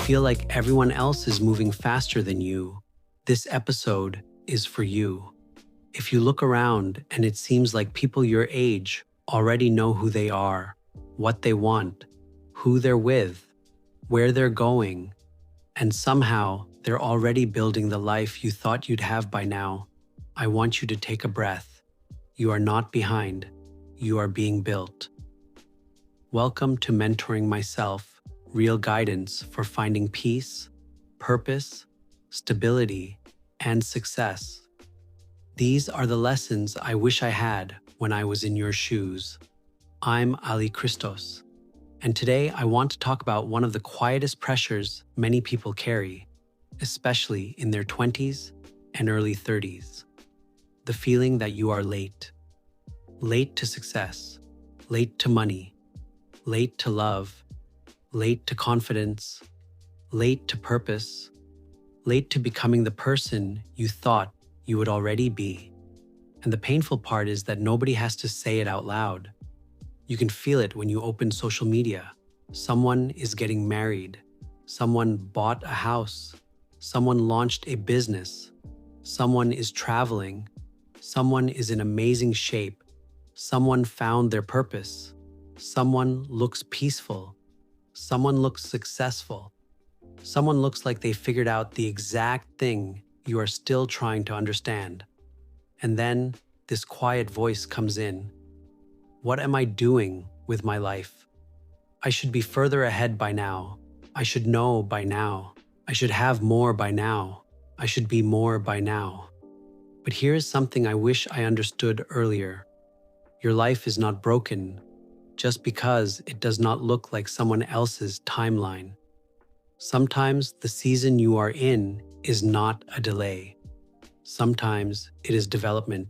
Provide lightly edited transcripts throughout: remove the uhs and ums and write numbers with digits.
feel like everyone else is moving faster than you, this episode is for you. If you look around and it seems like people your age already know who they are, what they want, who they're with, where they're going, and somehow they're already building the life you thought you'd have by now, I want you to take a breath. You are not behind. You are being built. Welcome to Mentoring Myself, real guidance for finding peace, purpose, stability, and success. These are the lessons I wish I had when I was in your shoes. I'm Christos, and today I want to talk about one of the quietest pressures many people carry, especially in their 20s and early 30s. The feeling that you are late. Late to success, late to money, late to love, late to confidence, late to purpose, late to becoming the person you thought you would already be. And the painful part is that nobody has to say it out loud. You can feel it when you open social media. Someone is getting married. Someone bought a house. Someone launched a business. Someone is traveling. Someone is in amazing shape. Someone found their purpose. Someone looks peaceful. Someone looks successful. Someone looks like they figured out the exact thing you are still trying to understand. And then this quiet voice comes in. What am I doing with my life? I should be further ahead by now. I should know by now. I should have more by now. I should be more by now. But here is something I wish I understood earlier. Your life is not broken just because it does not look like someone else's timeline. Sometimes the season you are in is not a delay. Sometimes it is development.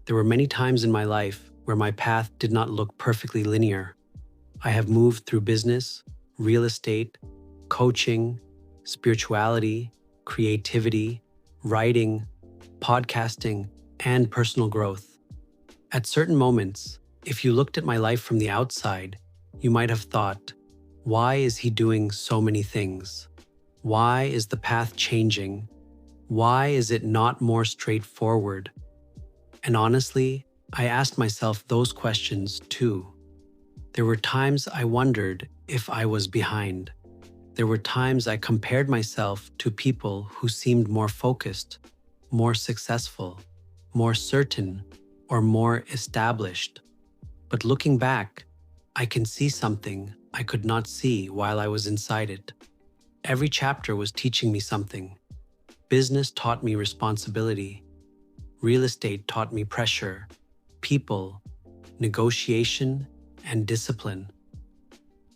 There were many times in my life where my path did not look perfectly linear. I have moved through business, real estate, coaching, spirituality, creativity, writing, podcasting, and personal growth. At certain moments, if you looked at my life from the outside, you might have thought, why is he doing so many things? Why is the path changing? Why is it not more straightforward? And honestly, I asked myself those questions too. There were times I wondered if I was behind. There were times I compared myself to people who seemed more focused, more successful, more certain, or more established. But looking back, I can see something I could not see while I was inside it. Every chapter was teaching me something. Business taught me responsibility. Real estate taught me pressure, people, negotiation, and discipline.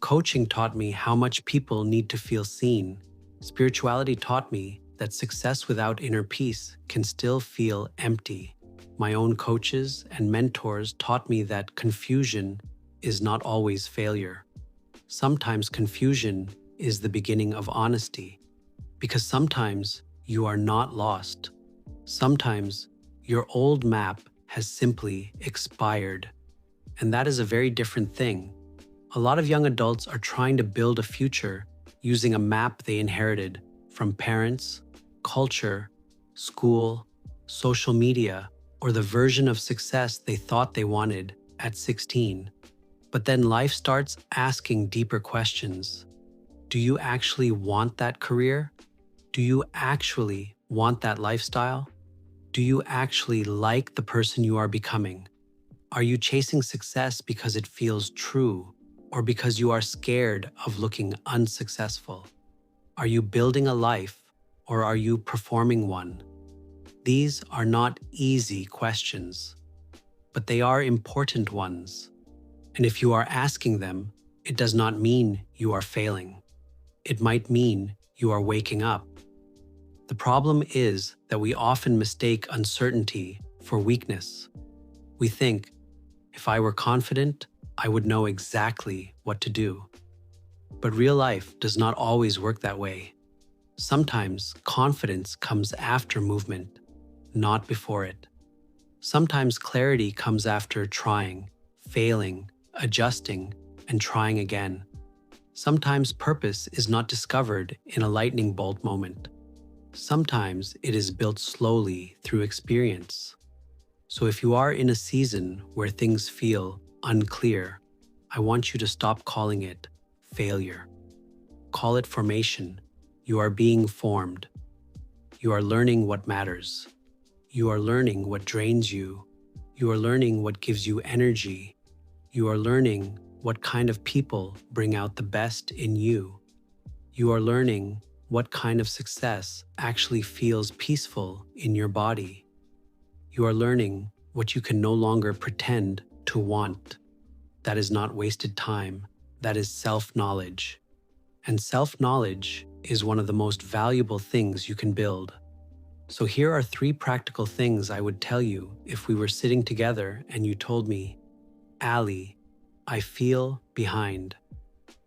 Coaching taught me how much people need to feel seen. Spirituality taught me that success without inner peace can still feel empty. My own coaches and mentors taught me that confusion is not always failure. Sometimes confusion is the beginning of honesty, because sometimes you are not lost. Sometimes your old map has simply expired, and that is a very different thing. A lot of young adults are trying to build a future using a map they inherited from parents, culture, school, social media, or the version of success they thought they wanted at 16. But then life starts asking deeper questions. Do you actually want that career? Do you actually want that lifestyle? Do you actually like the person you are becoming? Are you chasing success because it feels true, or because you are scared of looking unsuccessful? Are you building a life, or are you performing one? These are not easy questions, but they are important ones. And if you are asking them, it does not mean you are failing. It might mean you are waking up. The problem is that we often mistake uncertainty for weakness. We think, if I were confident, I would know exactly what to do. But real life does not always work that way. Sometimes confidence comes after movement, not before it. Sometimes clarity comes after trying, failing, adjusting, and trying again. Sometimes purpose is not discovered in a lightning bolt moment. Sometimes it is built slowly through experience. So if you are in a season where things feel unclear, I want you to stop calling it failure. Call it formation. You are being formed. You are learning what matters. You are learning what drains you. You are learning what gives you energy. You are learning what kind of people bring out the best in you. You are learning what kind of success actually feels peaceful in your body. You are learning what you can no longer pretend to want. That is not wasted time. That is self-knowledge. And self-knowledge is one of the most valuable things you can build. So here are 3 practical things I would tell you if we were sitting together and you told me, Ali, I feel behind.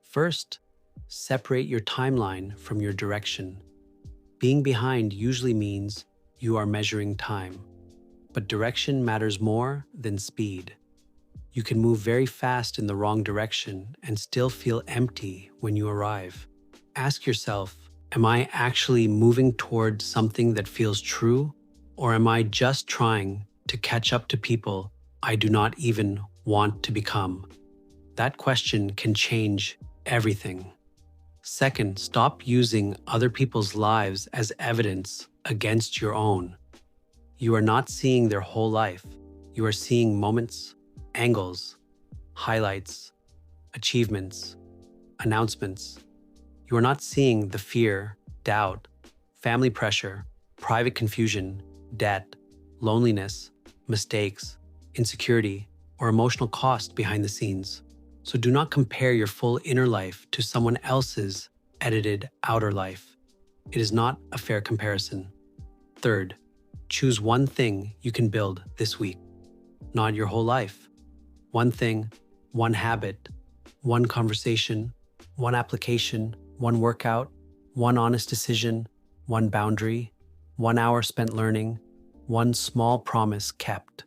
First, separate your timeline from your direction. Being behind usually means you are measuring time, but direction matters more than speed. You can move very fast in the wrong direction and still feel empty when you arrive. Ask yourself, am I actually moving toward something that feels true, or am I just trying to catch up to people I do not even want to become? That question can change everything. Second, stop using other people's lives as evidence against your own. You are not seeing their whole life. You are seeing moments, angles, highlights, achievements, announcements. You are not seeing the fear, doubt, family pressure, private confusion, debt, loneliness, mistakes, insecurity, or emotional cost behind the scenes. So do not compare your full inner life to someone else's edited outer life. It is not a fair comparison. Third, choose one thing you can build this week, not your whole life. One thing, one habit, one conversation, one application, one workout, one honest decision, one boundary, 1 hour spent learning, one small promise kept.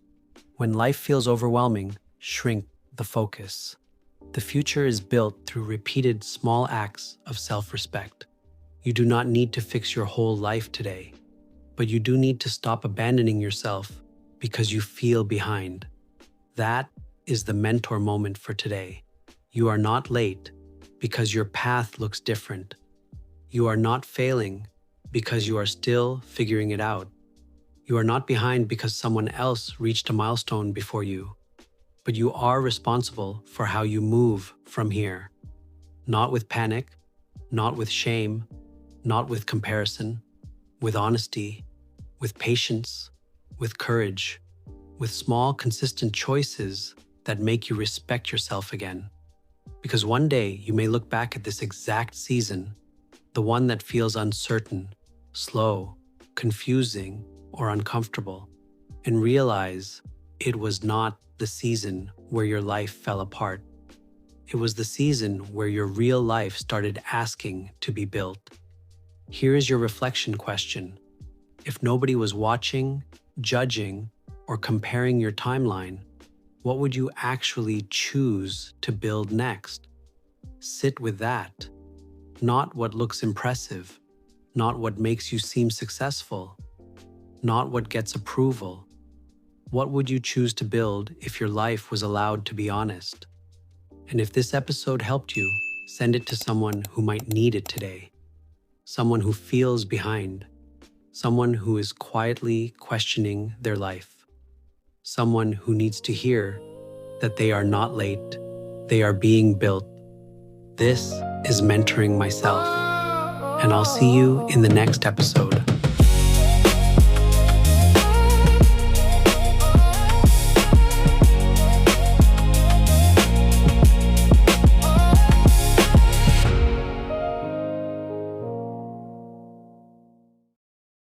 When life feels overwhelming, shrink the focus. The future is built through repeated small acts of self-respect. You do not need to fix your whole life today, but you do need to stop abandoning yourself because you feel behind. That is the mentor moment for today. You are not late because your path looks different. You are not failing because you are still figuring it out. You are not behind because someone else reached a milestone before you. But you are responsible for how you move from here. Not with panic, not with shame, not with comparison, with honesty, with patience, with courage, with small, consistent choices that make you respect yourself again. Because one day you may look back at this exact season, the one that feels uncertain, slow, confusing, or uncomfortable, and realize it was not the season where your life fell apart. It was the season where your real life started asking to be built. Here is your reflection question. If nobody was watching, judging, or comparing your timeline, what would you actually choose to build next? Sit with that. Not what looks impressive, not what makes you seem successful, not what gets approval. What would you choose to build if your life was allowed to be honest? And if this episode helped you, send it to someone who might need it today. Someone who feels behind. Someone who is quietly questioning their life. Someone who needs to hear that they are not late. They are being built. This is Mentoring Myself. And I'll see you in the next episode.